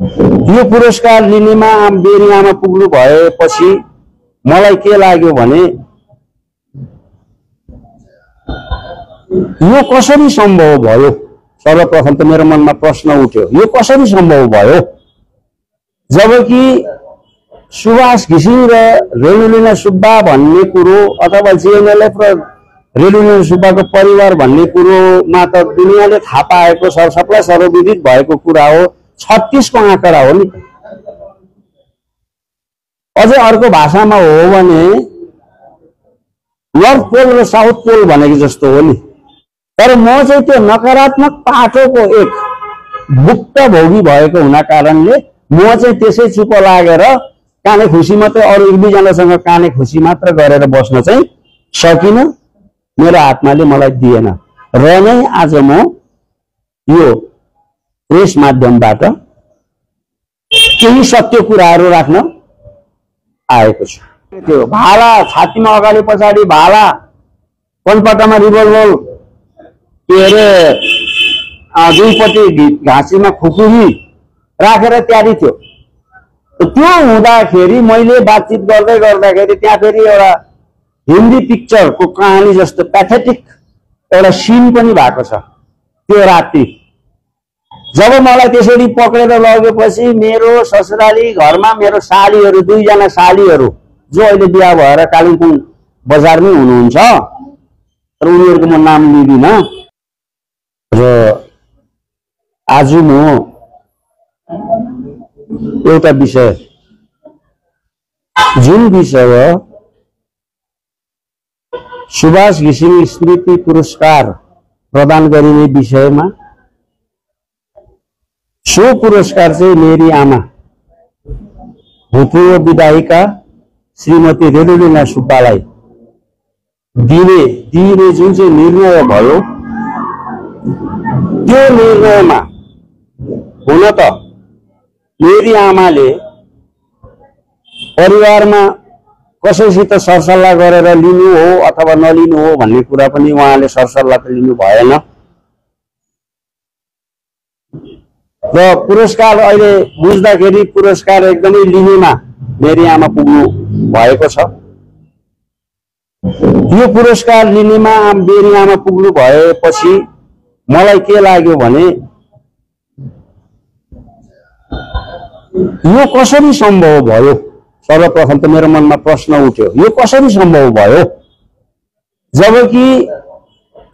यो पुरस्कार लिनेमा बेरियामा पुग्नु भएपछि मलाई के लाग्यो भने यो कसरी सम्भव भयो? सर्वप्रथम त मेरो मनमा प्रश्न उठ्यो, यो कसरी सम्भव भयो? जबकि सुभाष घिसिङ र रेणुलिना सुब्बा भन्ने कुरो अथवा जेएनएलएफ र रेणुलिना सुब्बाको परिवार भन्ने कुरोमा त दुनियाँले थाहा पाएको सबलाई सर्वविदित भएको कुरा हो। 36 को आँकडा हो नि। अझै अर्को भाषामा हो भने नर्थ पोल र साउथ पोल भनेको जस्तो हो नि। तर म चाहिँ त्यो नकारात्मक पाटोको एक भुक्तभोगी भएको हुना कारणले म चाहिँ त्यसै चुप लागेर काने खुसी मात्र अरू एक दुईजनासँग काने खुसी मात्र गरेर बस्न चाहिँ सकिन। मेरो आत्माले मलाई दिएन र नै आज म यो प्रेस माध्यमबाट केही सत्य कुराहरू राख्न आएको छु। त्यो भाला छातीमा अगाडि पछाडि भाला, कनपटामा रिभल्भर, के अरे दुईपट्टि घाँसीमा खुकुरी राखेर तयारी थियो। त्यो हुँदाखेरि मैले बातचित गर्दै गर्दाखेरि त्यहाँ फेरि एउटा हिन्दी पिक्चरको कहानी जस्तो प्याथेटिक एउटा सिन पनि भएको छ। त्यो राति जब मलाई त्यसरी पक्रेर लगेपछि मेरो ससुराली घरमा मेरो सालीहरू, दुईजना सालीहरू जो अहिले बिहा भएर कालिम्पोङ बजारमै हुनुहुन्छ र उनीहरूको म नाम लिदिन। र आज म एउटा विषय, जुन विषय सुभाष घिसिङ स्मृति पुरस्कार प्रदान गरिने विषयमा, सो पुरस्कार चाहिँ मेरी आमा भूतपूर्व विधायिका श्रीमती रेणुलिना सुब्बालाई दिने जुन चाहिँ निर्णय भयो, त्यो निर्णयमा हुन त मेरी आमाले परिवारमा कसैसित सरसल्लाह गरेर लिनु हो अथवा नलिनु हो भन्ने कुरा पनि उहाँले सरसल्लाह त लिनु भएन। र पुरस्कार अहिले बुझ्दाखेरि पुरस्कार एकदमै लिनेमा मेरी आमा पुग्नु भएको छ। यो पुरस्कार लिनेमा मेरी आमा पुग्नु भएपछि मलाई के लाग्यो भने यो कसरी सम्भव भयो? सर्वप्रथम त मेरो मनमा प्रश्न उठ्यो, यो कसरी सम्भव भयो? जबकि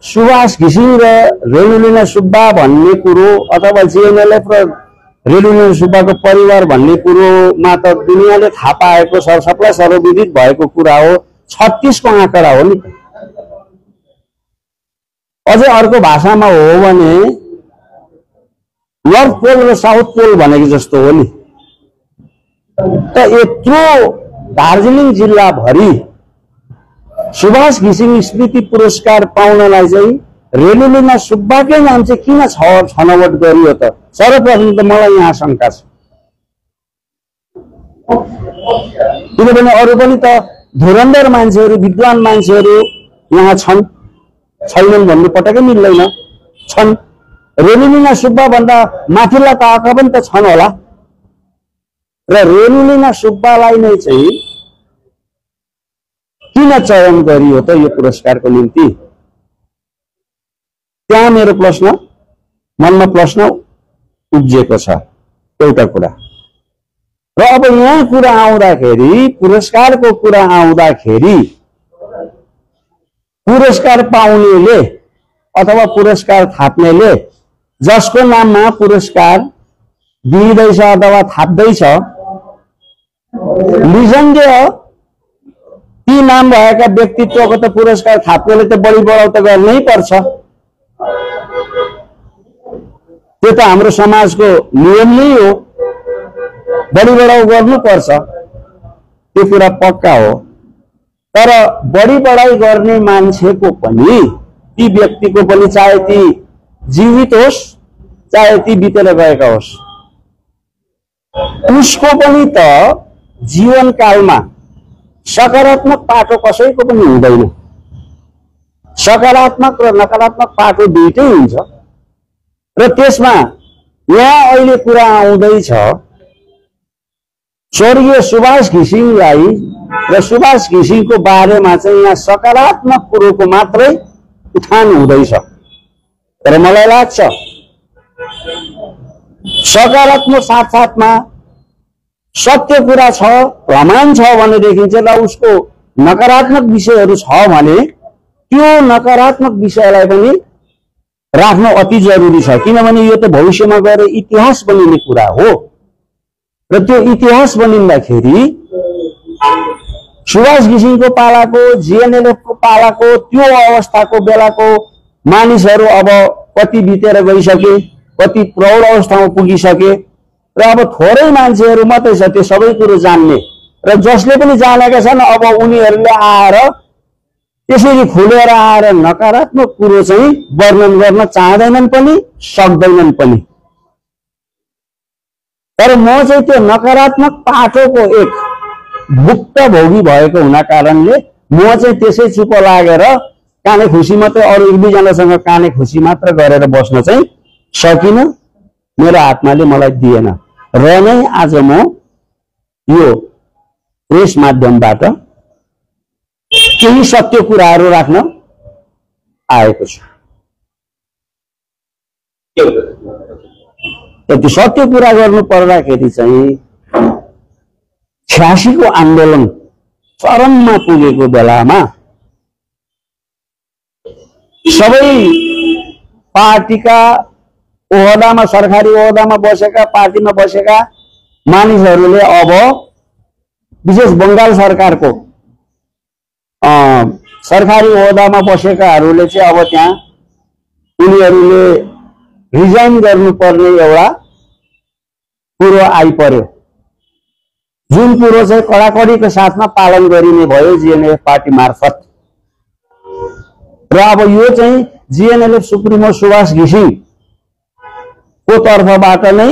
सुभाष घिसिङ र रेणुलिना सुब्बा भन्ने कुरो अथवा जेएनएलएफ र रेणुलिना सुब्बाको परिवार भन्ने कुरोमा त दुनियाँले थाहा पाएको सबलाई सर्वविदित भएको कुरा हो। 36 को आँकडा हो नि। अझै अर्को भाषामा हो भने नर्थ पोल र साउथ पोल भनेको जस्तो हो नि। त यत्रो दार्जिलिङ जिल्लाभरि सुभाष घिसिङ स्मृति पुरस्कार पाउनलाई चाहिँ रेणुलिना सुब्बाकै नाम चाहिँ किन छनौट गरियो त? सर्वप्रथम त मलाई यहाँ शंका छ। किनभने अरू पनि त धुरन्धर मान्छेहरू, विद्वान मान्छेहरू यहाँ छन्, छैनन् भन्नु पटक्कै मिल्दैन। छन्। रेणुलिना सुब्बा भन्दा माथिल्ला तहका पनि त छन् होला। र रेणुलिना सुब्बालाई नै चाहिँ किन चयन गरियो त यो पुरस्कारको निम्ति? त्यहाँ मेरो प्रश्न, मनमा प्रश्न उब्जिएको छ एउटा कुरा। र अब यहाँ कुरा आउँदाखेरि, पुरस्कारको कुरा आउँदाखेरि, पुरस्कार पाउनेले अथवा पुरस्कार थाप्नेले जसको नाममा पुरस्कार दिइदैछ अथवा थाप्दैछ, निसन्देह ती नाम भएका व्यक्तित्वको त पुरस्कार थाप्नेले त बढी बढाउ त गर्नै पर्छ। त्यो त हाम्रो समाजको नियम नै हो, बढी बढाउ गर्नुपर्छ, त्यो कुरा पक्का हो। तर बढी बढाई गर्ने मान्छेको पनि, ती व्यक्तिको पनि, चाहे ती जीवित होस् चाहे ती बितेर गएका होस्, उसको पनि त जीवनकालमा सकारात्मक पाटो कसैको पनि हुँदैन। सकारात्मक र नकारात्मक पाटो दुईटै हुन्छ। र त्यसमा यहाँ अहिले कुरा आउँदैछ स्वर्गीय सुभाष घिसिङलाई र सुभाष घिसिङको बारेमा चाहिँ यहाँ सकारात्मक कुरोको मात्रै उठान हुँदैछ। तर मलाई लाग्छ सकारात्मक साथसाथमा सत्य कुरा छ, प्रमाण छ भनेदेखि चाहिँ ल उसको नकारात्मक विषयहरू छ भने त्यो नकारात्मक विषयलाई पनि राख्न अति जरुरी छ। किनभने यो त भविष्यमा गएर इतिहास बनिने कुरा हो र त्यो इतिहास बनिँदाखेरि सुभाष घिसिङको पालाको जीएनएलएफको पालाको त्यो अवस्थाको बेलाको मानिसहरू अब कति बितेर गइसके, कति प्रौढ अवस्थामा पुगिसके र अब थोरै मान्छेहरू मात्रै छ त्यो सबै कुरो जान्ने र जसले पनि जानेका छन् अब उनीहरूले आएर त्यसरी खुलेर आएर नकारात्मक कुरो चाहिँ वर्णन गर्न चाहँदैनन् पनि सक्दैनन् पनि। तर म चाहिँ त्यो नकारात्मक पाटोको एक भुक्तभोगी भएको हुना कारणले म चाहिँ त्यसै चुप लागेर काने खुसी मात्रै अरू एक दुईजनासँग काने खुसी मात्र गरेर बस्न चाहिँ सकिन, मेरो आत्माले मलाई दिएन र नै आज म यो प्रेस माध्यमबाट केही सत्य कुराहरू राख्न आएको छु। त्यो सत्य कुरा गर्नु पर्दाखेरि चाहिँ 86 को आन्दोलन चरममा पुगेको बेलामा सबै पार्टीका ओहदामा, सरकारी ओहदामा बसेका, पार्टीमा बसेका मानिसहरूले अब विशेष बंगाल सरकारको सरकारी ओहदामा बसेकाहरूले चाहिँ अब त्यहाँ उनीहरूले रिजाइन गर्नुपर्ने एउटा कुरो आइपर्यो, जुन कुरो चाहिँ कडाकडीको साथमा पालन गरिने भयो जीएनएलएफ पार्टी मार्फत। र अब यो चाहिँ जीएनएलएफ सुप्रिमो सुभाष घिसिङ को तर्फबाट नै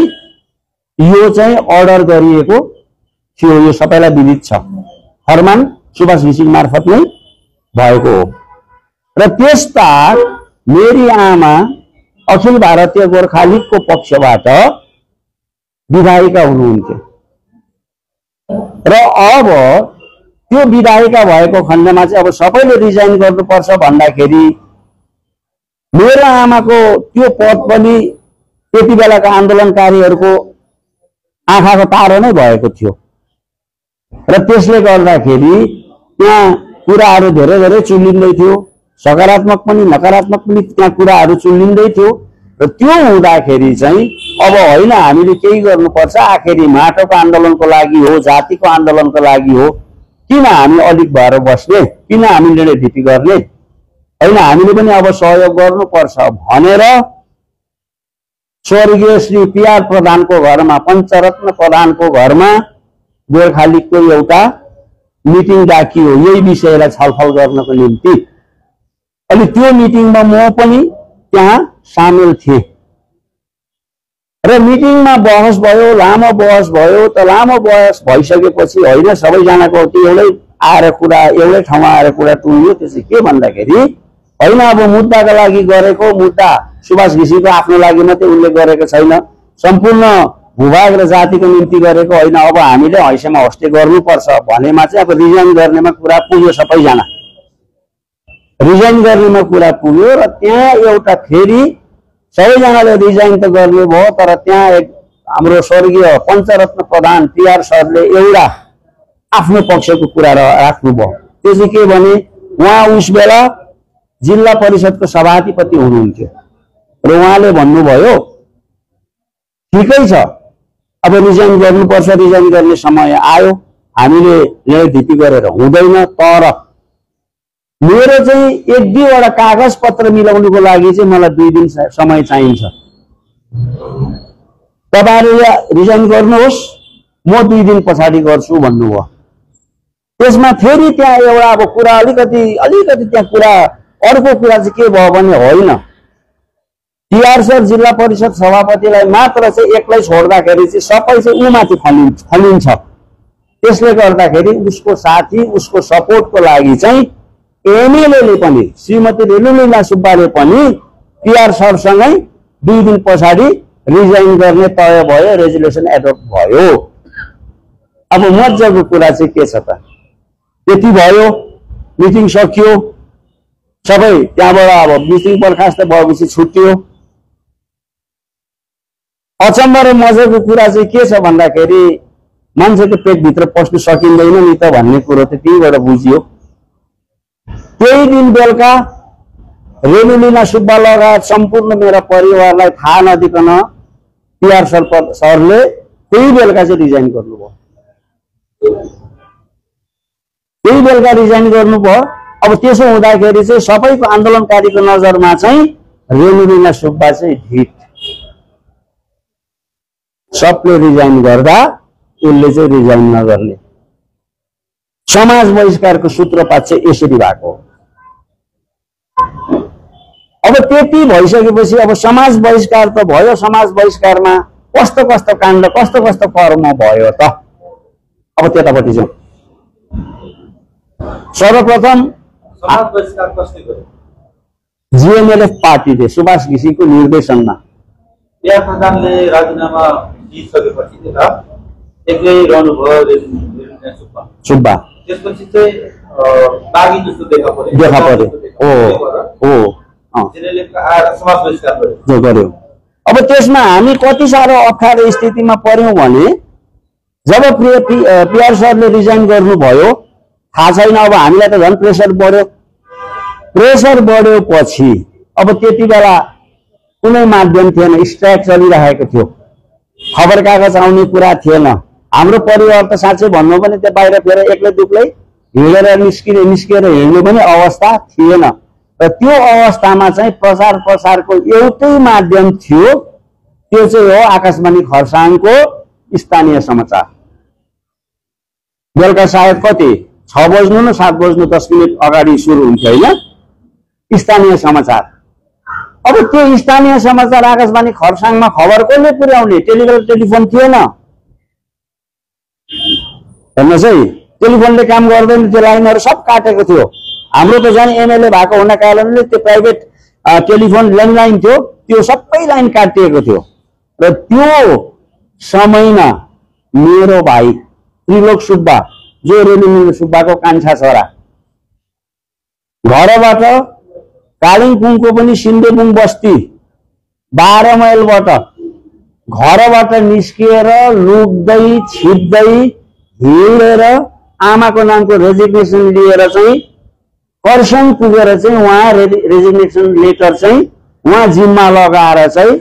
यो चाहिँ अर्डर गरिएको थियो, यो सबैलाई विदित छ, फरमान सुभाष घिसिङ मार्फत नै भएको हो। र त्यसबाद मेरी आमा अखिल भारतीय गोर्खा लीगको पक्षबाट विधायिका हुनुहुन्थ्यो र अब त्यो विधायिका भएको खण्डमा चाहिँ अब सबैले रिजाइन गर्नुपर्छ भन्दाखेरि मेरो आमाको त्यो पद पनि त्यति बेलाका आन्दोलनकारीहरूको आँखाको तारो नै भएको थियो र त्यसले गर्दाखेरि त्यहाँ कुराहरू धेरै धेरै चुलिँदै थियो, सकारात्मक पनि नकारात्मक पनि त्यहाँ कुराहरू चुलिँदै थियो। र त्यो हुँदाखेरि चाहिँ अब होइन हामीले केही गर्नुपर्छ, आखिरी माटोको आन्दोलनको लागि हो, जातिको आन्दोलनको लागि हो, किन हामी अलिक भएर बस्ने, किन हामीले ढिपी गर्ने, होइन हामीले पनि अब सहयोग गर्नुपर्छ भनेर स्वर्गीय श्री पीआर प्रधानको घरमा, पञ्चरत्न प्रधानको घरमा गोर्खा लीगको एउटा मिटिङ डाकियो यही विषयलाई छलफल गर्नको निम्ति। अनि त्यो मिटिङमा म पनि त्यहाँ सामेल थिएँ र मिटिङमा बहस भयो, लामो बहस भयो। त लामो बहस भइसकेपछि होइन सबैजनाको एउटै आएर कुरा, एउटै ठाउँमा आएर कुरा टुल्यो। त्यो चाहिँ के भन्दाखेरि होइन अब मुद्दाका लागि गरेको, मुद्दा सुभाष घिसिङको आफ्नो लागि मात्रै उनले गरेको छैन, सम्पूर्ण भूभाग र जातिको निम्ति गरेको होइन, अब हामीले हैसियतमा हस्ते गर्नुपर्छ भनेमा चाहिँ अब रिजाइन गर्नेमा कुरा पुग्यो, सबैजना रिजाइन गर्नेमा कुरा पुग्यो। र त्यहाँ एउटा फेरि सबैजनाले रिजाइन त गर्ने भयो, तर त्यहाँ एक हाम्रो स्वर्गीय पञ्चरत्न प्रधान पीआर सरले एउटा आफ्नो पक्षको कुरा राख्नुभयो। त्यो चाहिँ के भने उहाँ उस बेला जिल्ला परिषदको सभाधिपति हुनुहुन्थ्यो र उहाँले भन्नुभयो ठिकै छ अब रिजाइन गर्नुपर्छ, रिजाइन गर्ने समय आयो, हामीले ल्याइधिपी गरेर हुँदैन, तर मेरो चाहिँ एक दुईवटा कागज पत्र मिलाउनुको लागि चाहिँ मलाई 2 दिन समय चाहिन्छ, तपाईहरुले रिजाइन गर्नुहोस्, म 2 दिन पछाडि गर्छु भन्नुभयो। त्यसमा फेरि त्यहाँ एउटा अब कुरा अलिकति त्यहाँ कुरा अर्को कुरा चाहिँ के भयो भने होइन पीआर सर जिल्ला परिषद सभापतिलाई मात्र चाहिँ एक्लै छोड्दाखेरि चाहिँ सबै चाहिँ उमाथि फलिन्छ। त्यसले गर्दाखेरि उसको साथी, उसको सपोर्टको लागि चाहिँ एमएलएले पनि श्रीमती रेणुलीला सुब्बाले पनि पीआर सरसँगै 2 दिन पछाडि रिजाइन गर्ने तय भयो, रेजुलेसन एडप्ट भयो। अब मजाको कुरा चाहिँ के छ त, त्यति भयो, मिटिङ सकियो, सबै त्यहाँबाट अब मिटिङ बर्खास्त भएपछि छुट्टियो। अचम्म र मजाको कुरा चाहिँ के छ भन्दाखेरि मान्छेको पेटभित्र पस्नु सकिँदैन नि त भन्ने कुरो त त्यहीबाट बुझियो। त्यही दिन बेलुका रेणुलीना सुब्बा लगायत सम्पूर्ण मेरा परिवारलाई थाहा नदिकन पिआर सरले त्यही बेलुका चाहिँ रिजाइन गर्नुभयो। त्यही बेलुका रिजाइन गर्नुभयो। अब त्यसो हुँदाखेरि चाहिँ सबैको आन्दोलनकारीको नजरमा चाहिँ रेणुलीना सुब्बा चाहिँ ढिट, सबले रिजाइन गर्दा उसले चाहिँ रिजाइन नगर्ने। समाज बहिष्कारको सूत्रपात चाहिँ यसरी भएको। अब त्यति भइसकेपछि अब समाज बहिष्कार त भयो, समाज बहिष्कारमा कस्तो कस्तो काण्ड कस्तो कस्तो कर्म भयो त। अब त्यतापट्टि चाहिँ सर्वप्रथम समाज बहिष्कार कसले गर्यो? जीएनएलएफ पार्टीले सुभाष घिसिङको निर्देशनमा। बिहा प्रधानले राजीनामा दिइसकेपछि एक्लै रहनुभयो रेणुलीना सुब्बा। त्यसपछि चाहिँ बागी जस्तो देखा पर्यो। समाज बहिष्कार गर्यो। अब त्यसमा हामी कति साह्रो अप्ठ्यारो स्थितिमा पर्यौं भने जब पिआर सरले रिजाइन गर्नुभयो, थाहा छैन, अब हामीलाई त झन् प्रेसर बढ्यो। प्रेसर बढ्योपछि अब त्यति बेला कुनै माध्यम थिएन, स्ट्राइक चलिरहेको थियो, खबर कागज आउने कुरा थिएन। हाम्रो परिवार त साँच्चै भन्नु पनि त्यो बाहिर फेर एक्लै दुक्लै हिँडेर निस्किएर हिँड्ने पनि अवस्था थिएन। र त्यो अवस्थामा चाहिँ प्रचार प्रसारको एउटै माध्यम थियो, त्यो चाहिँ हो आकाशवाणी खरसाङको स्थानीय समाचार। बेलुका सायद कति 6 बज्नु न 7 बज्नु 10 मिनट अगाडि सुरु हुन्थ्यो होइन स्थानीय समाचार। अब त्यो स्थानीय समाचार आकाशवाणी खरसाङमा खबर कसले पुर्याउने? टेलिफोन थिएन। हेर्नुहोस् है, टेलिफोनले काम गर्दैन, त्यो लाइनहरू सब काटेको थियो। हाम्रो त झन् एमएलए भएको हुन कारणले त्यो प्राइभेट टेलिफोन ल्यान्डलाइन थियो, त्यो सबै लाइन काटिएको थियो। र त्यो समयमा मेरो भाइ त्रिलोक सुब्बा, जो रेणुलीना सुब्बाको कान्छा छोरा, घरबाट कालिम्पोङको पनि सिन्देबुङ बस्ती 12 माइलबाट घरबाट निस्किएर लुक्दै छिप्दै हिँडेर आमाको नामको रेजिग्नेसन लिएर चाहिँ खरसाङ पुगेर चाहिँ उहाँ रेजिग्नेसन लेटर चाहिँ उहाँ जिम्मा लगाएर चाहिँ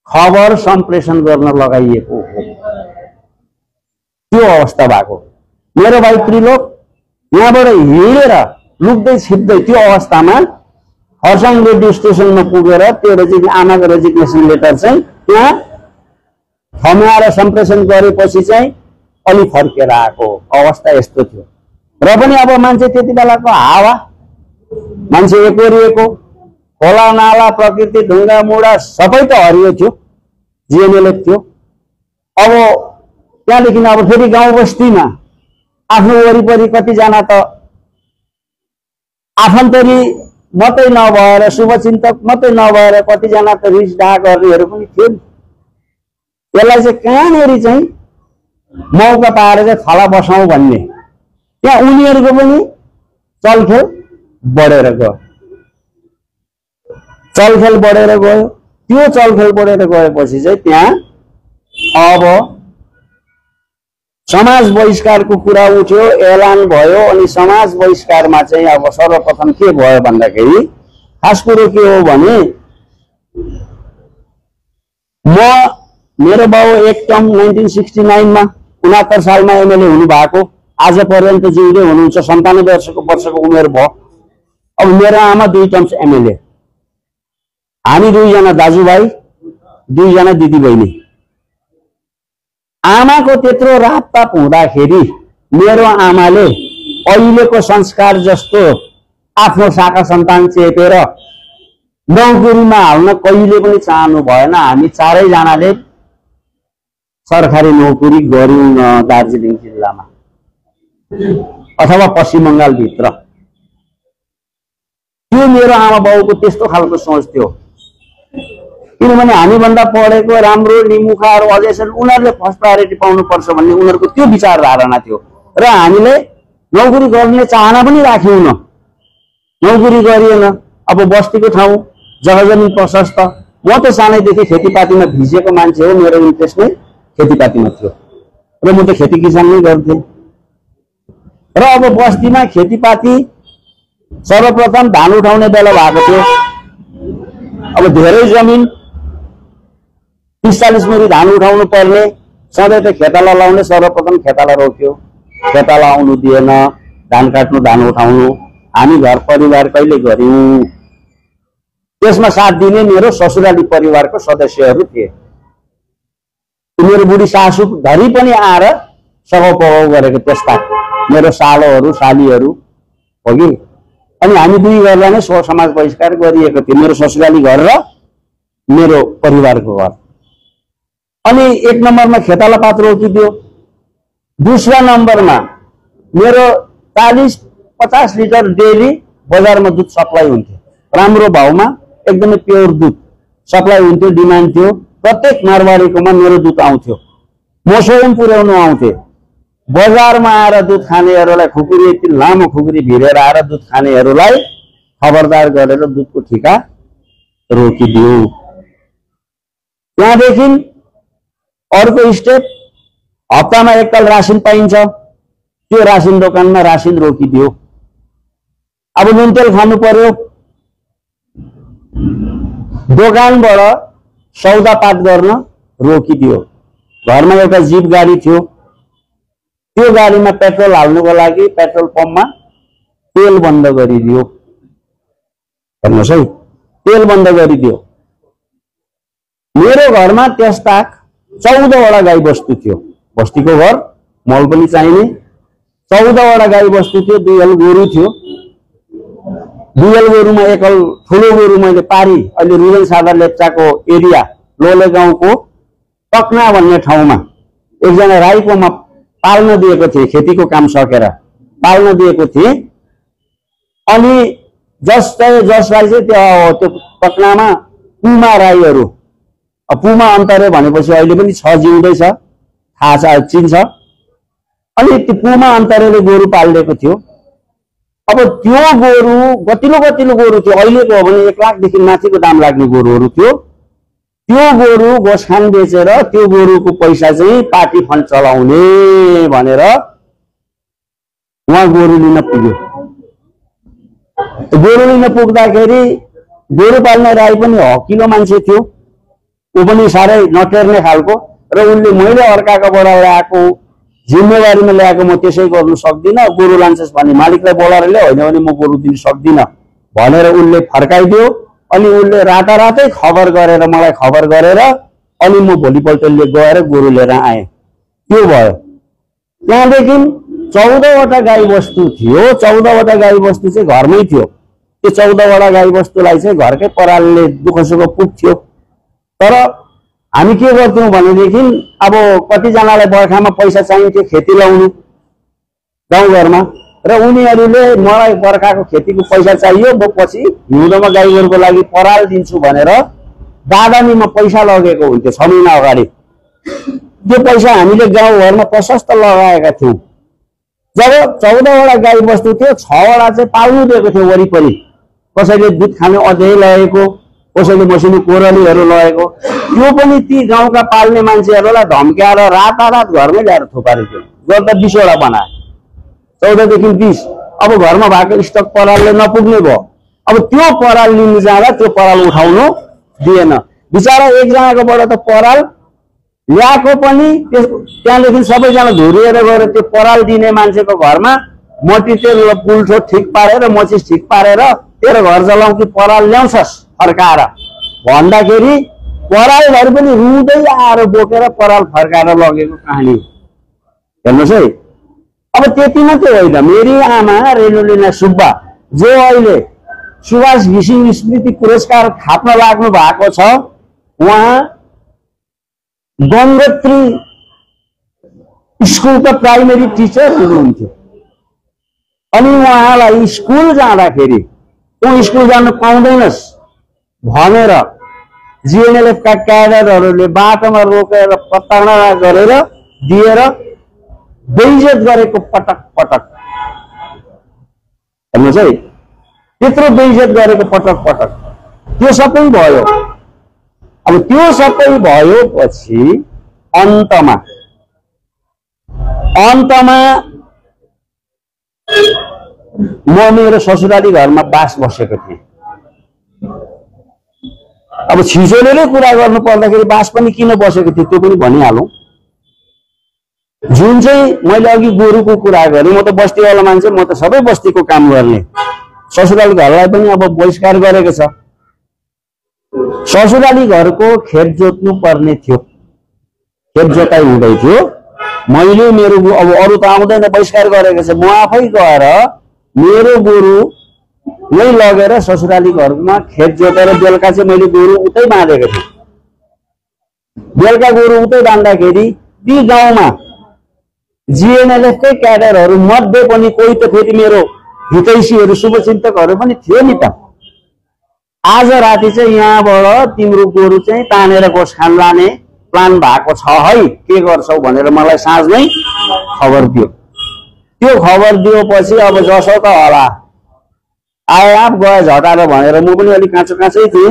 खबर सम्प्रेषण गर्न लगाइएको हो। त्यो अवस्था भएको। मेरो भाइ त्रिलोक यहाँबाट हिँडेर लुक्दै छिप्दै त्यो अवस्थामा खरसाङ रेडियो स्टेसनमा पुगेर त्यो आमाको रेजिग्नेसन लेटर चाहिँ त्यहाँ थमाएर सम्प्रेषण गरेपछि चाहिँ अलि फर्केर आएको अवस्था यस्तो थियो। र पनि अब मान्छे त्यति बेलाको हावा, मान्छे एकोरिएको, खोला नाला प्रकृति ढुङ्गा मुढा सबै त हरियो थियो, जीएनएलएफ थियो। अब त्यहाँदेखि अब फेरि गाउँ बस्तीमा आफ्नो वरिपरि कतिजना त आफन्तरी मात्रै नभएर शुभचिन्तक मात्रै नभएर कतिजना त रिस डाह गर्नेहरू पनि थिए। यसलाई चाहिँ कहाँनिर चाहिँ मौका पाएर चाहिँ थला बसाउँ भन्ने त्यहाँ उनीहरूको पनि चलखेल बढेर गयो। चलखेल बढेर गयो। त्यो चलखेल बढेर गएपछि चाहिँ त्यहाँ अब समाज बहिष्कारको कुरा उठ्यो, एलान भयो। अनि समाज बहिष्कारमा चाहिँ अब सर्वप्रथम के भयो भन्दाखेरि खास कुरो के हो भने मेरो बाउ एक टर्म 1969 मा 69 सालमा एमएलए हुनु भएको, आज पर्यन्त जिउँदै हुनुहुन्छ, 97 वर्षको उमेर भयो। अब मेरो आमा 2 टर्म्स एमएलए, हामी 2 जना दाजुभाइ, 2 जना दिदीबहिनी। आमाको त्यत्रो रापताप हुँदाखेरि मेरो आमाले अहिलेको संस्कार जस्तो आफ्नो शाखा सन्तान चेपेर नौकरीमा हाल्न कहिले पनि चाहनु भएन। हामी 4 जनाले सरकारी नौकरी गर्यौं दार्जिलिङ जिल्लामा अथवा पश्चिम बंगाल भित्र। त्यो मेरो आमा बाउको त्यस्तो खालको सोच थियो। किनभने हामीभन्दा पढेको राम्रो निमुखाहरू अझै छन्, उनीहरूले फर्स्ट प्रायोरिटी पाउनुपर्छ भन्ने उनीहरूको त्यो विचारधारणा थियो। र हामीले नौकरी गर्ने चाहना पनि राख्यौँ न, नौकरी गरिएन। अब बस्तीको ठाउँ, जग्गा जमिन प्रशस्त, म त सानैदेखि खेतीपातीमा भिजेको मान्छे हो, मेरो इन्ट्रेस्ट नै खेतीपातीमा थियो र म त खेती किसान नै गर्थेँ। र अब बस्तीमा खेतीपाती सर्वप्रथम धान उठाउने बेला भएको थियो। अब धेरै जमिन 30-40 मुरी धान उठाउनु पर्ने, सधैँ त खेताला लाउने, सर्वप्रथम खेताला रोक्यो, खेताला आउनु दिएन, धान काट्नु धान उठाउनु। हामी घर परिवार कहिले गर्यौं? त्यसमा साथ दिने मेरो ससुराली परिवारको सदस्यहरू थिए। मेरो बुढी सासु धरी पनि आएर सघाउ गरेको त्यस्ता मेरो सालोहरू सालीहरू हो कि। अनि हामी दुई घरलाई नै समाज बहिष्कार गरिएको थियो, मेरो ससुराली घर र मेरो परिवारको घर। अनि 1 नम्बरमा खेताला पात रोकिदियो। दोस्रो नम्बरमा मेरो 40-50 लिटर डेली बजारमा दुध सप्लाई हुन्थ्यो, राम्रो भाउमा एकदमै प्योर दुध सप्लाई हुन्थ्यो, डिमान्ड थियो। प्रत्येक मारवाडीकोमा मेरो दुध आउँथ्यो, म स्वयं पुर्याउनु आउँथे। बजारमा आएर दुध खानेहरूलाई खुकुरी, यति लामो खुकुरी भिरेर आएर दुध खानेहरूलाई खबरदार गरेर दुधको ठिका रोकिदियो। त्यहाँदेखि अर्को स्टेप, हप्तामा एकताल रासिन पाइन्छ, त्यो रासिन दोकानमा रासिन रोकिदियो। अब नुन तेल खानु पर्यो, दोकानबाट सौदापात गर्न रोकिदियो। घरमा एउटा जीप गाडी थियो, त्यो गाडीमा पेट्रोल हाल्नुको लागि पेट्रोल पम्पमा तेल बन्द गरिदियो। हेर्नुहोस् है, तेल बन्द गरिदियो। मेरो घरमा त्यस्ता 14वटा गाई बस्तु थियो। बस्तीको घर, मल पनि चाहिने। 14वटा गाई बस्तु थियो, 2 हल गोरु थियो। 2 हल गोरुमा 1 हल ठुलो गोरु मैले पारी, अहिले रुदेन सादा लेप्चाको एरिया लोले गाउँको टक्ना भन्ने ठाउँमा एकजना राईकोमा पाल्न दिएको थिएँ। खेतीको काम सकेर पाल्न दिएको थिएँ। अनि जसलाई चाहिँ त्यो टक्नामा पुमा राईहरू, पुमा अन्तरे भनेपछि अहिले पनि छ, जिउँदैछ, थाहा छ, चिन्छ। अनि त्यो पुमा अन्तरेले गोरु पालिदिएको थियो। अब त्यो गोरु गतिलो गोरु थियो, अहिलेको हो भने 1 लाखदेखि माथिको दाम लाग्ने गोरुहरू थियो। त्यो गोरु गोसखान बेचेर त्यो गोरुको पैसा चाहिँ पार्टी फन्ड चलाउने भनेर उहाँ गोरु लिन पुग्यो। गोरु लिन पुग्दाखेरि गोरु पाल्ने राई पनि हकिलो मान्छे थियो, ऊ पनि साह्रै नटेर्ने खालको। र उनले मैले अर्काकोबाट ल्याएको जिम्मेवारीमा ल्याएको म त्यसै गर्नु सक्दिनँ, गोरु लान्छस् भने मालिकलाई बोलाएर ल्याऊ, होइन भने म गोरु दिन सक्दिनँ भनेर उनले फर्काइदियो। अनि उनले रातारातै खबर गरेर मलाई खबर गरेर अनि म भोलिपल्ट गएर गोरु लिएर आएँ। त्यो भयो। त्यहाँदेखि 14वटा गाई वस्तु थियो। 14वटा गाई वस्तु चाहिँ घरमै थियो। त्यो 14वटा गाई वस्तुलाई चाहिँ घरकै परालले दुःख सुख पुग्थ्यो। तर हामी के गर्थ्यौं भनेदेखि अब कतिजनालाई बर्खामा पैसा चाहिन्थ्यो खेती लाउनु गाउँघरमा, र उनीहरूले मलाई बर्खाको खेतीको पैसा चाहियो, म पछि हिउँदोमा गाई गोरुको लागि पराल दिन्छु भनेर दादानीमा पैसा लगेको हुन्थ्यो 6 महिना अगाडि। त्यो पैसा हामीले गाउँघरमा प्रशस्त लगाएका थियौं। जब 14वटा गाई वस्तु थियो, 6वटा चाहिँ पाल्नु दिएको थियो वरिपरि। कसैले दुध खाने अझै लगेको, कसैले मसिनो कोरलीहरू लगेको। त्यो पनि ती गाउँका पाल्ने मान्छेहरूलाई धम्क्याएर रातारात घरमै ल्याएर थुपारेको, गर्दा 20वटा बनाए, 14 देखि 20। अब घरमा भएको स्टक परालले नपुग्ने भयो। अब त्यो पराल लिनु जाँदा त्यो पराल उठाउनु दिएन। बिचारा एकजनाकोबाट त पराल ल्याएको पनि, त्यहाँदेखि सबैजना धुरिएर गएर त्यो पराल दिने मान्छेको घरमा मट्टितेल पुल्ठो ठिक पारेर, मचिस ठिक पारेर तेरो घर चलाउ कि पराल ल्याउँछस् फर्काएर भन्दाखेरि परालहरू पनि रुँदै आएर बोकेर पराल फर्काएर लगेको कहानी हो। हेर्नुहोस् है। अब त्यति मात्रै होइन, मेरी आमा रेणुलिना सुब्बा जो अहिले सुभाष घिसिङ स्मृति पुरस्कार थाप्न लाग्नु भएको छ, उहाँ गंगोत्री स्कुलका प्राइमेरी टिचर हुनुहुन्थ्यो। अनि उहाँलाई स्कुल जाँदाखेरि तँ स्कुल जान पाउँदैनस् भनेर जीएनएलएफ का क्याडरहरूले बाटोमा रोकेर प्रताडना गरेर दिएर बेइज्जत गरेको पटक पटक हेर्नुहोस् है, त्यत्रो बेइज्जत गरेको पटक पटक त्यो सबै भयो। अब त्यो सबै भएपछि अन्तमा म मेरो ससुराली घरमा बास बसेको थिएँ। अब छिचोले नै कुरा गर्नु पर्दाखेरि बास पनि किन बसेको थिएँ त्यो पनि भनिहालौँ। जुन चाहिँ मैले अघि गोरुको कुरा गरेँ, म त बस्तीवाला मान्छे, म त सबै बस्तीको काम गर्ने। ससुराली घरलाई पनि अब बहिष्कार गरेको छ। ससुराली घरको खेत जोत्नु पर्ने थियो, खेत जोताइ हुँदै थियो। मैले मेरो अब अरू त आउँदैन बहिष्कार गरेको छ, म आफै गएर मेरो गोरु नै लगेर ससुराली घरमा खेत जोतेर बेलुका चाहिँ मैले गोरु उतै बाँधेको थिएँ। बेलुका गोरु उतै बाँध्दाखेरि ती गाउँमा जीएनएलएफकै क्याडरहरू मध्ये पनि कोही त फेरि मेरो हितैषीहरू शुभचिन्तकहरू पनि थियो नि त। आज राति चाहिँ यहाँबाट तिम्रो गोरु चाहिँ तानेर गोठखान लाने प्लान भएको छ है, के गर्छौ भनेर मलाई साँझमै खबर दियो। त्यो खबर दिएपछि अब जसो त होला आए आप गए झटाएर भनेर म पनि अलिक काँचो काँचै थिएँ।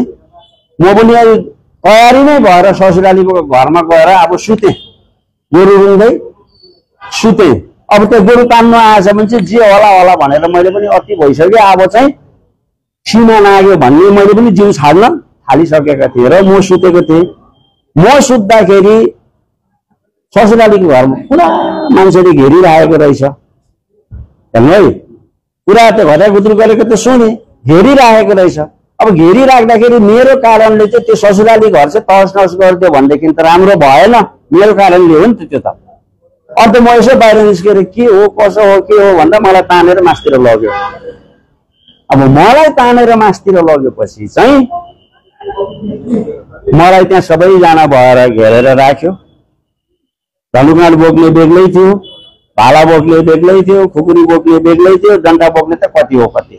म पनि अलिक तयारी नै भएर ससुरालीको घरमा गएर अब सुतेँ, गोरु रुँदै सुतेँ। अब त्यो गोरु तान्नु आएछ भने चाहिँ जे होला होला भनेर मैले पनि अति भइसक्यो, अब चाहिँ सीमा नाग्यो भन्ने मैले पनि जिउ छाड्न थालिसकेका थिएँ र म सुतेको थिएँ। म सुत्दाखेरि ससुरालीको घरमा पुरा मान्छेले घेरिरहेको रहेछ। हेर्नु है, कुरा त घटाकुद्रु गरेको त सुने, घेरिरहेको रहेछ। अब घेरिराख्दाखेरि मेरो कारणले चाहिँ त्यो ससुराली घर चाहिँ तहस नहस गरिदियो भनेदेखि त राम्रो भएन, मेरो कारणले हो नि त त्यो त। अन्त म यसो बाहिर निस्केर के हो कसो हो के हो भन्दा मलाई तानेर मासतिर लग्यो। अब मलाई तानेर मासतिर लगेपछि चाहिँ मलाई त्यहाँ सबैजना भएर घेरेर राख्यो। धनुकाँड बोक्ने बेग्लै थियो, भाला बोक्ने बेग्लै थियो, खुकुरी बोक्ने बेग्लै थियो, डन्डा बोक्ने त कति हो कति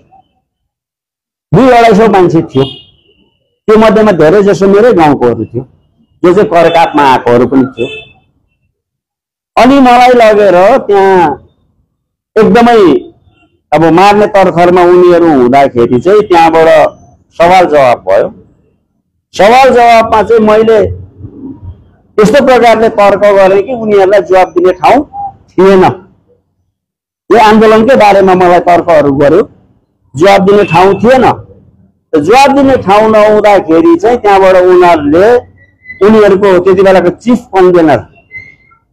200-250 मान्छे थियो। त्यो मध्येमा धेरै जसो मेरै गाउँकोहरू थियो, जो चाहिँ करकापमा आएकोहरू पनि थियो। अनि मलाई लगेर त्यहाँ एकदमै अब मार्ने तर्खरमा उनीहरू हुँदाखेरि चाहिँ त्यहाँबाट सवाल जवाब भयो। सवाल जवाबमा चाहिँ मैले यस्तो प्रकारले तर्क गरेँ कि उनीहरूलाई जवाब दिने ठाउँ थिएन। यो आन्दोलनकै बारेमा मलाई तर्कहरू गर्यो, जवाब दिने ठाउँ थिएन। जवाब दिने ठाउँ नहुँदाखेरि चाहिँ त्यहाँबाट उनीहरूको त्यति बेलाको चिफ कन्भेनर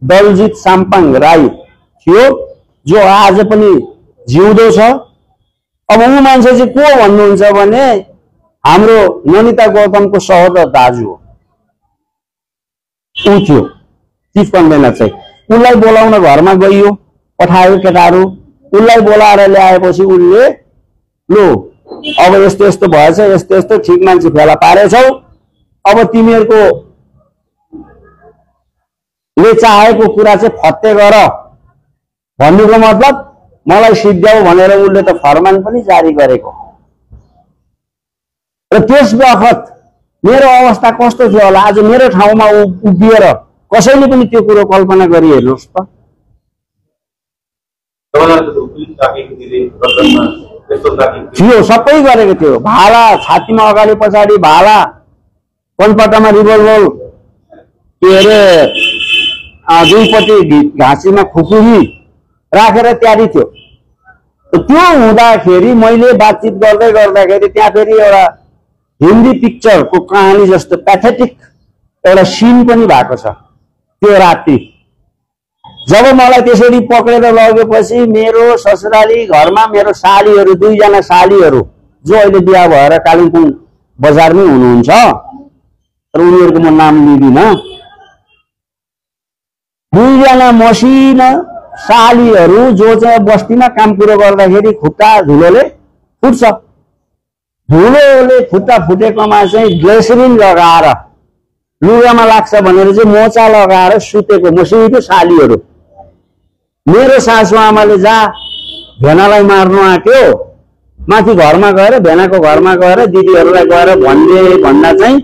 दलजित साम्पाङ राई थियो, जो आज पनि जिउँदो छ। अब ऊ मान्छे चाहिँ को भन्नुहुन्छ भने हाम्रो ननिता गौतमको सहोदर दाजु हो, ऊ थियो चिफ कन्भेनर चाहिँ। उसलाई बोलाउन घरमा गइयो, पठायो केटाहरू। उसलाई बोलाएर ल्याएपछि उसले लो अब यस्तो यस्तो भएछ, यस्तो यस्तो ठिक मान्छे फेला पारेछौ, अब तिमीहरूको ले चाहेको कुरा चाहिँ फत्ते गर भन्नुको मतलब मलाई सिद्ध्याऊ भनेर उसले त फरमान पनि जारी गरेको। र त्यस बखत मेरो अवस्था कस्तो थियो होला, आज मेरो ठाउँमा उभिएर कसैले पनि त्यो कुरो कल्पना गरी हेर्नुहोस् त। थियो, सबै गरेको थियो। भाला छातीमा अगाडि पछाडि भाला, कनपट्टामा रिभल्भर, के अरे दुईपट्टि घाँसीमा खुकुरी राखेर तयारी थियो। त्यो हुँदाखेरि मैले बातचित गर्दै गर्दाखेरि त्यहाँ फेरि एउटा हिन्दी पिक्चरको कहानी जस्तो प्याथेटिक एउटा सिन पनि भएको छ। त्यो राति जब मलाई त्यसरी पक्रेर लगेपछि मेरो ससुराली घरमा मेरो सालीहरू, 2 जना सालीहरू जो अहिले बिहा भएर कालिम्पोङ बजारमै हुनुहुन्छ, तर उनीहरूको म नाम लिदिनँ, 2 जना मसिना सालीहरू जो चाहिँ बस्तीमा काम कुरो गर्दाखेरि खुट्टा धुलोले फुट्छ। धुलोले खुट्टा फुटेकोमा चाहिँ ग्लिसरिन लगाएर लुगामा लाग्छ भनेर चाहिँ मोचा लगाएर सुतेको मसिनो सालीहरू। मेरो सासु आमाले जा भेनालाई मार्नु आँट्यो, माथि घरमा गएर भेनाको घरमा गएर दिदीहरूलाई गएर भन्दा चाहिँ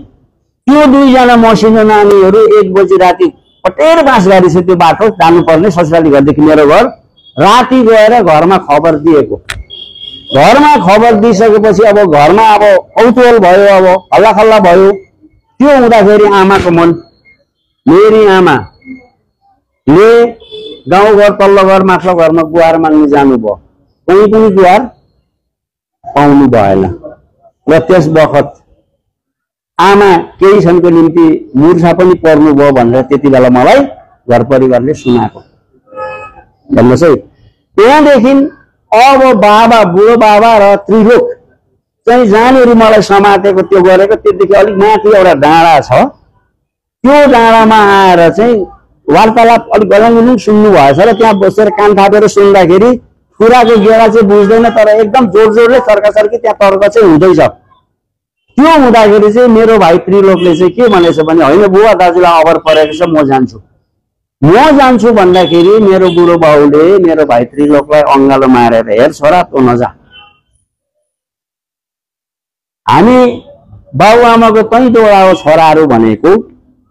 त्यो दुईजना मसिनो नानीहरू 1 बजी राति पटेर बाँस गाडी छ त्यो बाटो जानुपर्ने ससुराली घरदेखि मेरो घर राति गएर घरमा खबर दिएको घरमा खबर दिइसकेपछि अब घरमा अब कौतूहल भयो अब हल्लाखल्ला भयो त्यो हुँदाखेरि आमाको मन मेरी आमाले गाउँघर तल्लो घर माथिल्लो घरमा गुहार माग्न जानुभयो कहीँ पनि गुहार पाउनु भएन र त्यस बखत आमा केही क्षणको निम्ति मुर्छा पनि पर्नुभयो भनेर त्यति बेला मलाई घर परिवारले सुनाएको भन्नुहोस् है। त्यहाँदेखि अब बाबा बुढो बाबा र त्रिलोक चाहिँ जहाँनिर मलाई समातेको त्यो गरेको त्योदेखि अलिक माथि एउटा डाँडा छ त्यो डाँडामा आएर चाहिँ वार्तालाप अलिक गलङ्गुलुङ सुन्नु भएछ र त्यहाँ बसेर कान थापेर सुन्दाखेरि कुराको गेडा चाहिँ बुझ्दैन तर एकदम जोड जोडले तर्कासर्की त्यहाँ तर्क चाहिँ हुँदैछ। त्यो हुँदाखेरि चाहिँ मेरो भाइ त्रिलोकले चाहिँ के भनेछ भने होइन बुवा दाजुलाई अभर परेको छ म जान्छु भन्दाखेरि मेरो बुढो बाउले मेरो भाइ त्रिलोकलाई अङ्गालो मारेर हेर छोरा तँ नजा हामी बाबुआमाको कहीँ दोहोऱ्यायो छोराहरू भनेको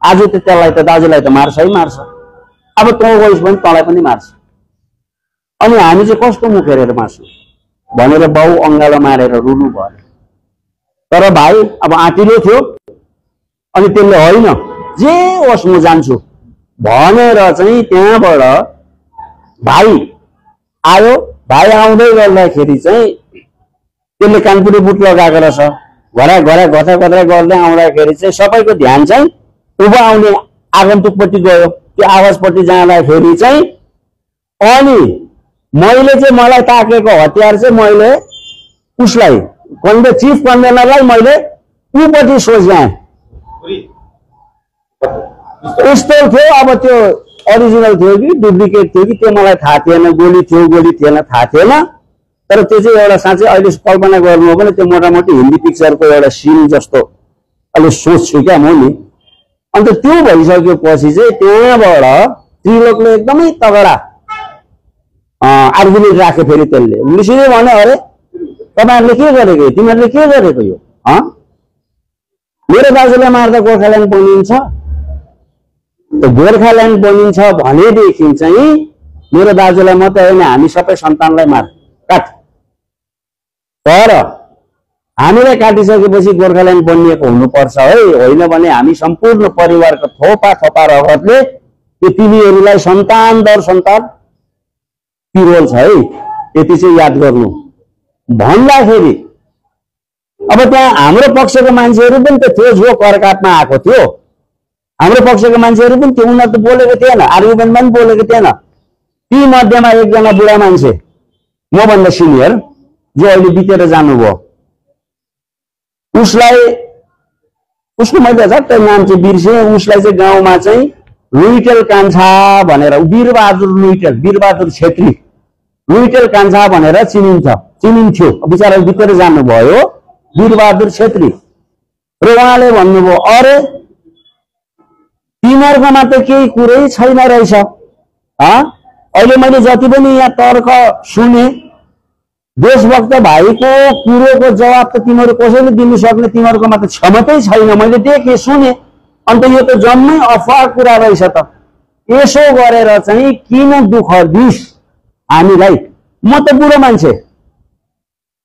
आज त त्यसलाई त दाजुलाई त मार्छै मार्छ अब तँ गइस् भने तँलाई पनि मार्छ अनि हामी चाहिँ कस्तो मुख हेरेर मार्छौँ भनेर बाउ अङ्गालो मारेर रुनु भयो तर भाइ अब आँटिलो थियो अनि त्यसले होइन जे होस् म जान्छु भनेर चाहिँ त्यहाँबाट भाइ आयो भाइ आउँदै गर्दाखेरि चाहिँ त्यसले कानपुरे बुट लगाएको रहेछ घरा घरा घटा घटा गर्दै आउँदाखेरि चाहिँ सबैको ध्यान चाहिँ उभो आउने आगन्तुकपट्टि गयो त्यो आवाजपट्टि जाँदाखेरि चाहिँ अनि मैले चाहिँ मलाई ताकेको हतियार चाहिँ मैले उसलाई चिफ कन्भेनरलाई मैले ऊपट्टि सोझ्याएँ पिस्तोल थियो अब त्यो ओरिजिनल थियो कि डुप्लिकेट थियो कि त्यो मलाई थाहा थिएन गोली थियो गोली थिएन थाहा थिएन तर त्यो चाहिँ एउटा साँच्चै अहिले कल्पना गर्नु हो भने त्यो मोटामोटी हिन्दी पिक्चरको एउटा सिन जस्तो अहिले सोच्छु क्या म नि। अन्त त्यो भइसकेपछि चाहिँ त्यहाँबाट त्रिलोकले एकदमै तगडा आर्गुमेन्ट राख्यो फेरि त्यसले उनीसिधै भन्यो अरे तपाईँहरूले के गरेको तिमीहरूले के गरेको यो मेरो दाजुलाई मार्दा गोर्खाल्यान्ड बनिन्छ त गोर्खाल्यान्ड बनिन्छ भनेदेखि चाहिँ मेरो दाजुलाई मात्रै होइन हामी सबै सन्तानलाई मार काट तर हामीलाई काटिसकेपछि गोर्खाल्यान्ड बनिएको हुनुपर्छ है होइन भने हामी सम्पूर्ण परिवारको थोपा थोपा रगतले त्यो तिनीहरूलाई सन्तान दर सन्तान पिरोल छ है यति चाहिँ याद गर्नु भन्दाखेरि अब त्यहाँ हाम्रो पक्षको मान्छेहरू पनि त थियो जो करकाटमा आएको थियो हाम्रो पक्षको मान्छेहरू पनि त्यो उनीहरू त बोलेको थिएन आर्गुमेन्टमा पनि बोलेको थिएन ती मध्येमा एकजना बुढा मान्छे मभन्दा सिनियर जो अहिले बितेर जानुभयो उसलाई उसको मैले झट्टै नाम चाहिँ बिर्सेँ उसलाई चाहिँ गाउँमा चाहिँ लुइटेल कान्छा भनेर वीरबहादुर छेत्री लुइटेल कान्छा भनेर चिनिन्थ्यो बिचरा बितेर जानुभयो वीरबहादुर छेत्री र उहाँले भन्नुभयो अरे तिमीहरूकोमा त केही कुरै छैन रहेछ अहिले मैले जति पनि यहाँ तर्क सुने देशभक्त भाइको कुरोको जवाब त तिमीहरू कसैले दिनु सक्ने तिमीहरूकोमा त क्षमतै छैन मैले देखेँ सुने अन्त यो त जम्मै अफवाह कुरा रहेछ त यसो गरेर चाहिँ किन दुःख दिस हामीलाई म त बुढो मान्छे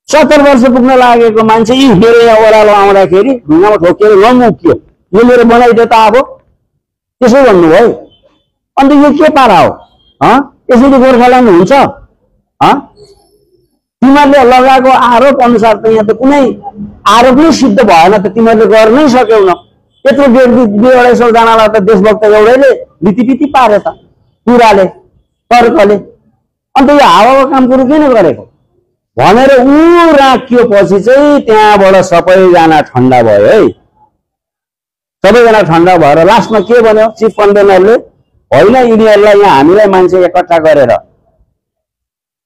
70 वर्ष पुग्न लागेको मान्छे यी मेरो यहाँ ओह्रालो आउँदाखेरि ढुङ्गामा ठोकेर नमुक्यो यो मेरो बनाइदियो त अब त्यसो भन्नुभयो अन्त यो के पारा हो यसरी गोर्खाल्यान्ड हुन्छ तिमीहरूले लगाएको आरोप अनुसार त यहाँ त कुनै आरोप नै सिद्ध भएन त तिमीहरूले गर्नै सक्यौन यत्रो 1.5-200 जनालाई त देशभक्त एउटैले लितिपिति पारे त कुराले तर्कले अन्त यो हावाको काम कुरो किन गरेको भनेर ऊ राखिएपछि चाहिँ त्यहाँबाट सबैजना ठन्डा भयो है सबैजना ठन्डा भएर लास्टमा के भन्यो चिफ कन्भेनरले होइन यिनीहरूलाई यहाँ हामीलाई मान्छे एकट्ठा गरेर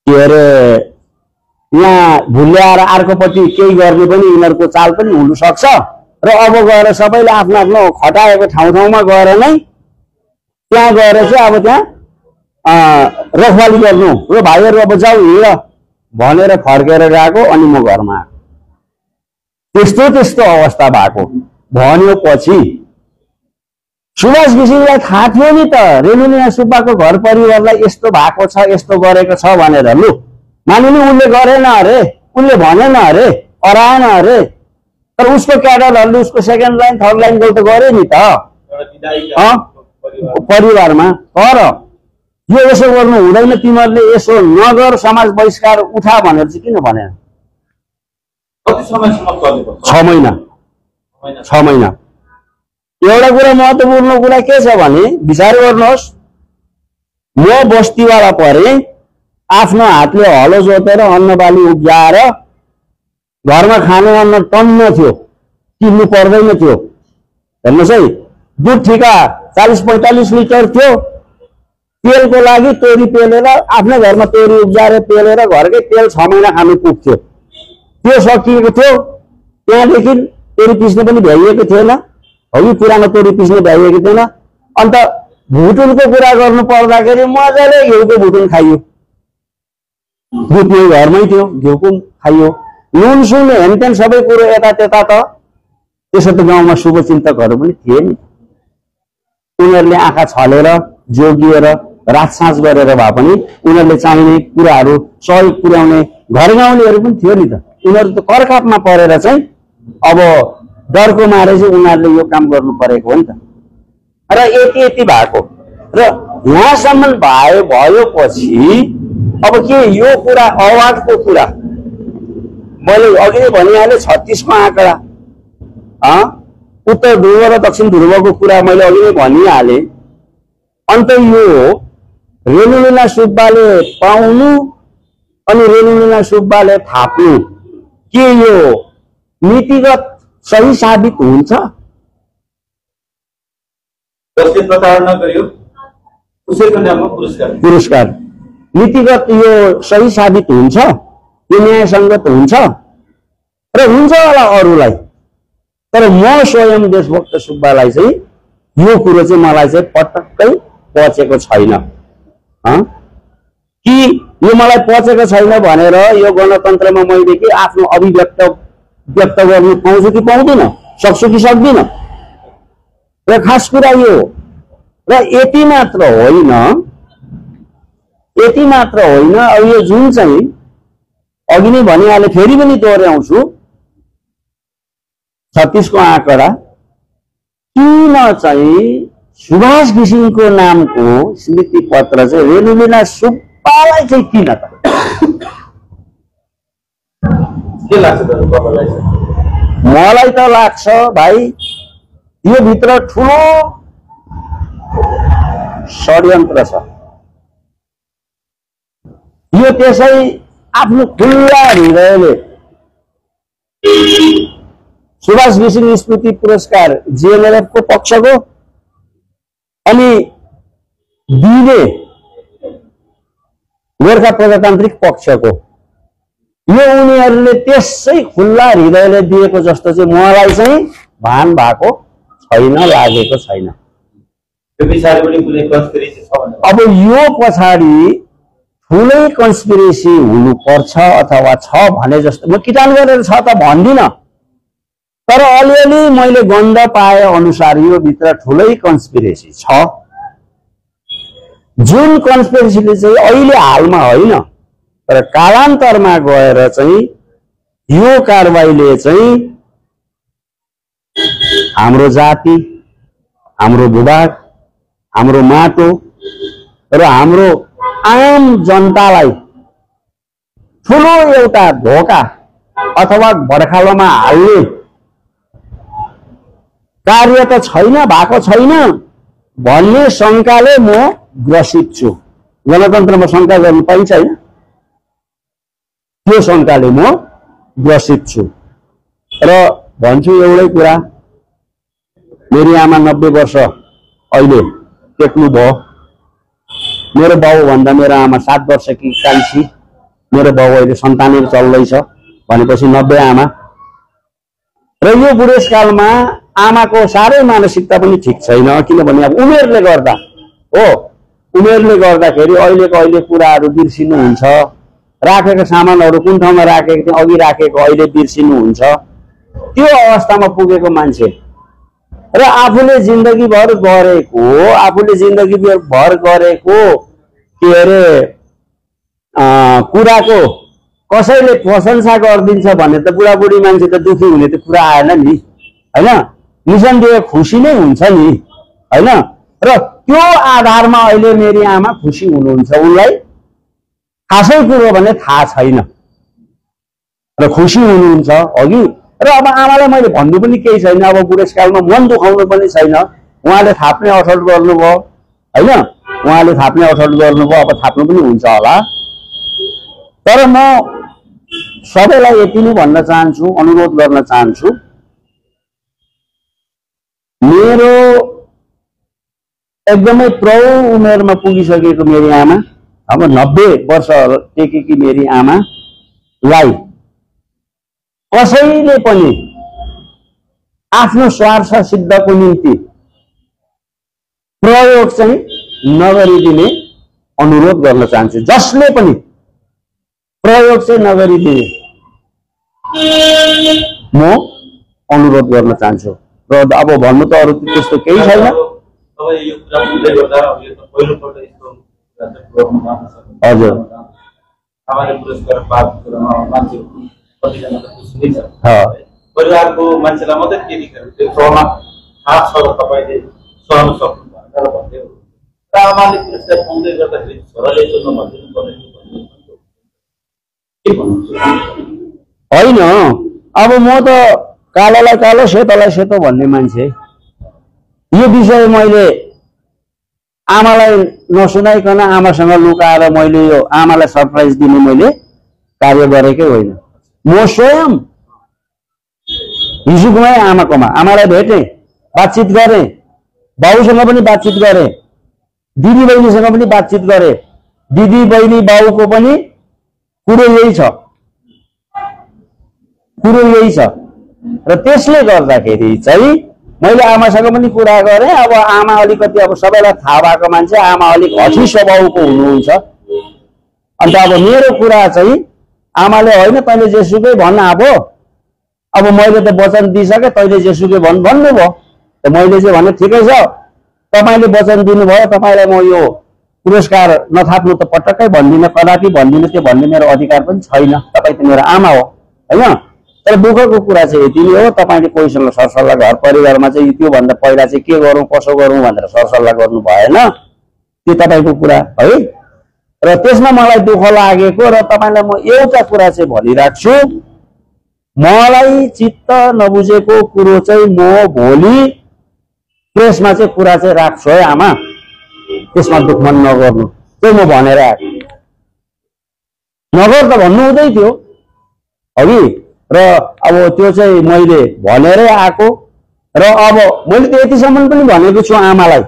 के अरे यहाँ भुल्याएर अर्कोपट्टि केही गर्ने पनि यिनीहरूको चाल पनि हुन सक्छ र अब गएर सबैले आफ्नो आफ्नो खटाएको ठाउँमा गएर नै त्यहाँ गएर चाहिँ अब त्यहाँ रखवाली गर्नु र भाइहरू अब जाऊ हिँड भनेर फर्केर गएको अनि म घरमा त्यस्तो अवस्था भएको भन्यो पछि सुभाष घिसिङलाई थाहा थियो नि त रेणुलिना सुब्बाको घर परिवारलाई यस्तो भएको छ यस्तो गरेको छ भनेर। लु मानिलिनु उसले गरेन अरे, उसले भनेन अरे, अराएन अरे, तर उसको क्याडरहरूले उसको second line third line goal त गरे नि त परिवारमा। तर यो यसो गर्नु हुँदैन, तिमीहरूले यसो नगर, समाज बहिष्कार उठा भनेर चाहिँ किन भनेन? 6 महिना। 6 महिना। एउटा कुरा महत्त्वपूर्ण कुरा के छ भने विचार गर्नुहोस्, म बस्तीवाला परे, आफ्नो हातले हलो जोतेर अन्न बाली उब्जाएर घरमा खानु अन्न टन्न थियो, किन्नु पर्दैन थियो। हेर्नुहोस् है, दुध ठिका 40-45 लिटर थियो, तेलको लागि तोरी पेलेर आफ्नै घरमा तोरी उब्जाएर पेलेर घरकै तेल 6 महिना खानु पुग्थ्यो। त्यो सकिएको थियो, त्यहाँदेखि तोरी पिस्ने पनि भ्याइएको थिएन, हौ पुरानो तोरी पिस्ने भ्याइएको थिएन। अन्त भुटुनको कुरा गर्नु पर्दाखेरि मजाले घिउको भुटुन खाइयो, दुध नै घरमै थियो, घिउको खाइयो, नुन सुन हेनतेन सबै कुरो यता त्यता। त त्यसो त गाउँमा शुभचिन्तकहरू पनि थिए नि, उनीहरूले आँखा छलेर जोगिएर रात साँझ गरेर भए पनि उनीहरूले चाहिने कुराहरू सहयोग पुर्याउने घरगाउँलेहरू पनि थियो नि त। उनीहरू त करकापमा परेर चाहिँ अब डरको मारे चाहिँ उनीहरूले यो काम गर्नु परेको हो नि त। र यति भएको र यहाँसम्म भयो पछि अब के यो कुरा अवार्डको कुरा मैले अघि नै भनिहालेँ। 36 को आँकडा, उत्तर ध्रुव र दक्षिण ध्रुवको कुरा मैले अघि नै भनिहालेँ। अन्त यो रेणुलिना सुब्बाले पाउनु अनि रेणुलिना सुब्बाले थाप्नु, के यो नीतिगत सही साबित हुन्छ? जसले प्रताडना गर्यो उसैको नाममा पुरस्कार नीतिगत यो सही साबित हुन्छ? यो न्यायसङ्गत हुन्छ? र हुन्छ होला अरूलाई, तर म स्वयं देशभक्त सुब्बालाई चाहिँ यो कुरो चाहिँ मलाई चाहिँ पटक्कै पचेको छैन। कि यो मलाई पचेको छैन भनेर यो गणतन्त्रमा मैले के आफ्नो अभिव्यक्त व्यक्त गर्नु पाउँछु कि पाउँदिन, सक्छु कि सक्दिन? र खास कुरा यो, र यति मात्र होइन, अब यो जुन चाहिँ अघि नै भनिहालेँ, फेरि पनि दोहोऱ्याउँछु, 36 को आँकडा किन चाहिँ सुभाष घिसिङको नामको स्मृति पत्र चाहिँ रेणुलिना सुब्बालाई चाहिँ किन त? के लाग्छ तपाईलाई? मलाई त लाग्छ भाइ यो भित्र ठुलो षड्यन्त्र छ। यो त्यसै आफ्नो खुल्ला हृदयले सुभाष घिसिङ स्मृति पुरस्कार जिएनएलएफ को पक्षको अनि दिने गोर्खा प्रजातान्त्रिक पक्षको, यो उनीहरूले त्यसै खुल्ला हृदयले दिएको जस्तो चाहिँ मलाई चाहिँ भान भएको छैन, लागेको छैन। अब यो पछाडि ठुलै कन्स्पिरेसी हुनुपर्छ अथवा छ भने जस्तो म किटान गरेर छ त भन्दिनँ, तर अलिअलि मैले गन्ध पाए अनुसार यो भित्र ठुलै कन्स्पिरेसी छ। जुन कन्स्पिरेसीले चाहिँ अहिले हालमा होइन तर कालान्तरमा गएर चाहिँ यो कारबाहीले चाहिँ हाम्रो जाति, हाम्रो भूभाग, हाम्रो माटो र हाम्रो आम जनतालाई ठुलो एउटा धोका अथवा भड्खालोमा हाल्ने कार्य त छैन, भएको छैन भन्ने शङ्काले म ग्रसित छु। गणतन्त्रमा शङ्का गर्नु पाइन्छ होइन? त्यो शङ्काले म ग्रसित छु। र भन्छु एउटै कुरा, मेरी आमा 90 वर्ष अहिले टेक्नु भयो। मेरो बाउ भन्दा मेरो आमा 7 वर्षकी कान्छी, मेरो बाउ अहिले 97 चल्दैछ भनेपछि 90 आमा। र यो बुढेसकालमा आमाको साह्रै मानसिकता पनि ठिक छैन, किनभने अब उमेरले गर्दा हो, उमेरले गर्दाखेरि अहिलेको अहिले कुराहरू बिर्सिनुहुन्छ, राखेको सामानहरू कुन ठाउँमा राखेको थियो अघि राखेको अहिले बिर्सिनुहुन्छ। त्यो अवस्थामा पुगेको मान्छे र आफूले जिन्दगीभर गरेको के अरे कुराको कसैले प्रशंसा गरिदिन्छ भने त बुढाबुढी मान्छे त दुखी हुने त कुरा आएन नि, हैन? निसन्देह खुसी नै हुन्छ नि, हैन? र त्यो आधारमा अहिले मेरी आमा खुसी हुनुहुन्छ। उनलाई खासै कुरो भने थाहा छैन र खुसी हुनुहुन्छ अघि। र अब आमालाई मैले भन्नु पनि केही छैन, अब बुढेसकालमा मन दुखाउनु पनि छैन। उहाँले थाप्ने अठोट गर्नुभयो, हैन? उहाँले थाप्ने अठोट गर्नुभयो, अब थाप्नु पनि हुन्छ होला। तर म सबैलाई यति नै भन्न चाहन्छु, अनुरोध गर्न चाहन्छु, मेरो एकदमै प्रौढ उमेरमा पुगिसकेको मेरी आमा, अब 90 वर्ष टेकेकी मेरी आमालाई कसैले पनि आफ्नो स्वार्थ सिद्धको निम्ति प्रयोग चाहिँ नगरिदिने अनुरोध गर्न चाहन्छु। जसले पनि प्रयोग चाहिँ नगरिदिने म अनुरोध गर्न चाहन्छु। र अब भन्नु त अरू त्यस्तो केही छैन। हजुर, परिवारको मान्छेलाई मात्रै त्यतिखेर त्यो ट्रमा थाहा छ र तपाईँले सहन सक्नुभयो र भन्दै हो। र आमाले पुरस्कार पाउँदै गर्दाखेरि छोराले चाहिँ नभनिदिनु पर्ने के भन्नुहुन्छ? होइन, अब म त कालोलाई कालो सेतोलाई सेतो भन्ने मान्छे। यो विषय मैले आमालाई नसुनाइकन आमासँग लुकाएर मैले यो आमालाई सरप्राइज दिने मैले कार्य गरेकै होइन। म स्वयं हिजो गएँ आमाकोमा, आमालाई भेटेँ, बातचित गरेँ, बाउसँग पनि बातचित गरेँ, दिदी बहिनीसँग पनि बातचित गरेँ। दिदी बहिनी बाउको पनि कुरो यही छ र त्यसले गर्दाखेरि चाहिँ मैले आमासँग पनि कुरा गरेँ। अब आमा अलिकति अब सबैलाई थाहा भएको मान्छे, आमा अलिक हठी स्वभावको हुनुहुन्छ। अन्त अब मेरो कुरा चाहिँ आमाले होइन तैँले जेसुकै भन्, अब मैले त वचन दिइसकेँ, तैँले जेसुकै भन् भन्नुभयो। त मैले चाहिँ भने ठिकै छ, तपाईँले वचन दिनुभयो, तपाईँलाई म यो पुरस्कार नथाप्नु त पटक्कै भन्दिनँ, कदापि भन्दिनँ। त्यो भन्ने मेरो अधिकार पनि छैन, तपाईँ त मेरो आमा हो, होइन? तर दुःखको कुरा चाहिँ यति नै हो, तपाईँले कोहीसँग सरसल्लाह घर परिवारमा चाहिँ त्योभन्दा पहिला चाहिँ के गरौँ कसो गरौँ भनेर सरसल्लाह गर्नु भएन। त्यो तपाईँको कुरा है। र त्यसमा मलाई दुःख लागेको र तपाईँलाई म एउटा कुरा चाहिँ भनिराख्छु, मलाई चित्त नबुझेको कुरो चाहिँ म भोलि प्रेसमा चाहिँ कुरा चाहिँ राख्छु है आमा, त्यसमा दुःखमन नगर्नु, त्यही म भनेर आएको। नगर त भन्नु हुँदै थियो अघि, र अब त्यो चाहिँ मैले भनेरै आएको। र अब मैले त यतिसम्म पनि भनेको छु आमालाई,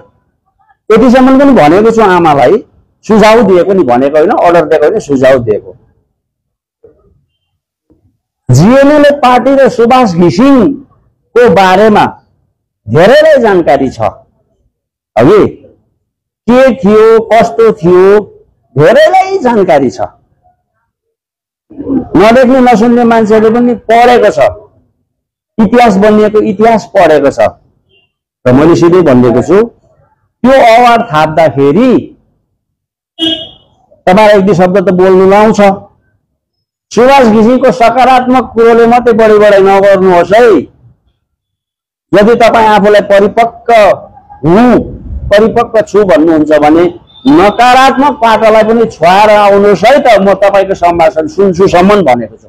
सुझाव दिएको नि, भनेको होइन, अर्डर दिएको होइन, सुझाव दिएको। जिएनएलए पार्टी र सुभाष घिसिङको बारेमा धेरै जानकारी छ अघि, के थियो कस्तो थियो धेरै जानकारी छ। नदेख्ने नसुन्ने मान्छेले पनि पढेको छ, इतिहास बनिएको इतिहास पढेको छ। र मैले सिधै भनिदिएको छु, त्यो अवार्ड थाप्दाखेरि तपाईलाई एक दुई शब्द त बोल्नु लाउँछ। सुभाष घिसिङको सकारात्मक कुरोले मात्रै बढी बढाइ नगर्नुहोस् है। यदि तपाईँ आफूलाई परिपक्व छु भन्नुहुन्छ भने नकारात्मक पाटोलाई पनि छुवाएर आउनुहोस् है त। म तपाईँको सम्भाषण सुन्छु सम्म भनेको छु।